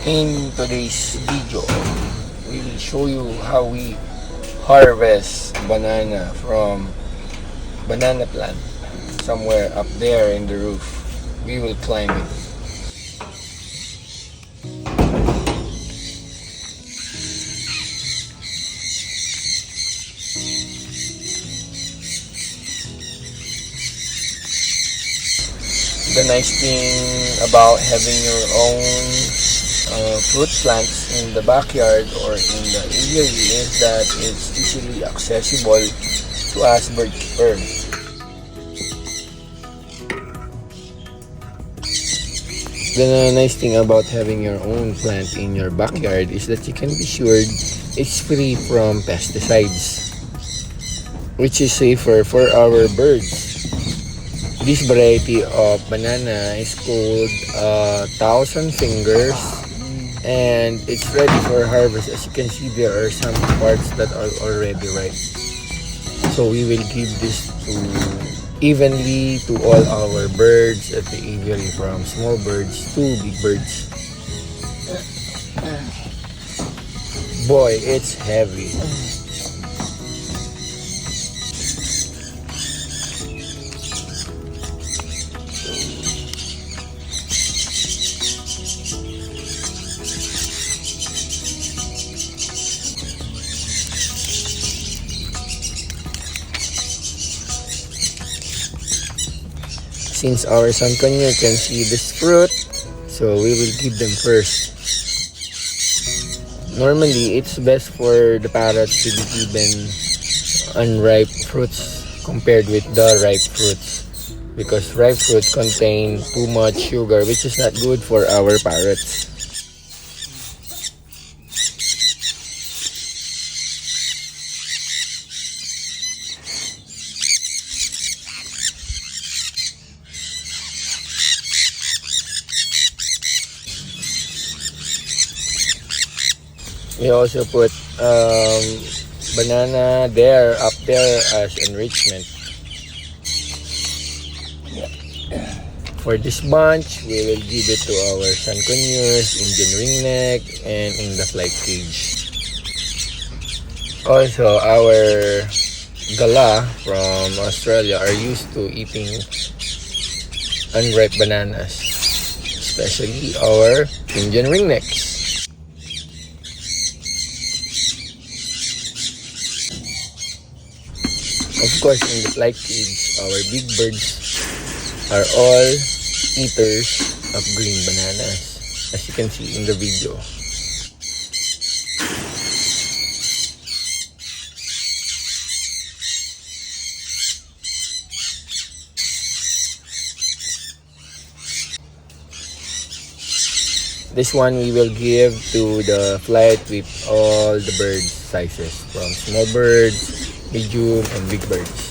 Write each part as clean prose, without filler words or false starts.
In today's video, we will show you how we harvest banana from banana plant somewhere up there in the roof. We will climb it. The nice thing about having your own fruit plants in the backyard or in the aviary is that it's easily accessible to us bird keeper. The nice thing about having your own plant in your backyard is that you can be sure it's free from pesticides, which is safer for our birds. This variety of banana is called Thousand Fingers, and it's ready for harvest. As you can see, there are some parts that are already ripe. So we will give this to evenly to all our birds at the aviary, from small birds to big birds. Boy, it's heavy. Since our sun conure can see this fruit, so we will give them first. Normally, it's best for the parrots to be given unripe fruits compared with the ripe fruits, because ripe fruit contain too much sugar, which is not good for our parrots. We also put banana up there as enrichment. For this bunch, we will give it to our sun conures, Indian ringneck, and in the flight cage. Also, our gala from Australia are used to eating unripe bananas, especially our Indian ringnecks. Of course, in the flight cage, our big birds are all eaters of green bananas, as you can see in the video. This one we will give to the flight with all the bird sizes, from small birds, medium, and big birds.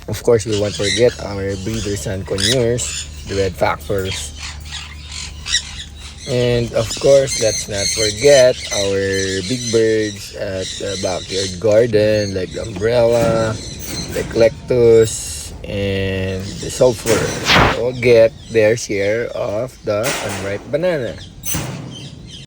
Of course, we won't forget our breeders and conures, the red factors. And of course, let's not forget our big birds at the backyard garden, like the umbrella, the clectus, and the sulfur. They all get their share of the unripe banana.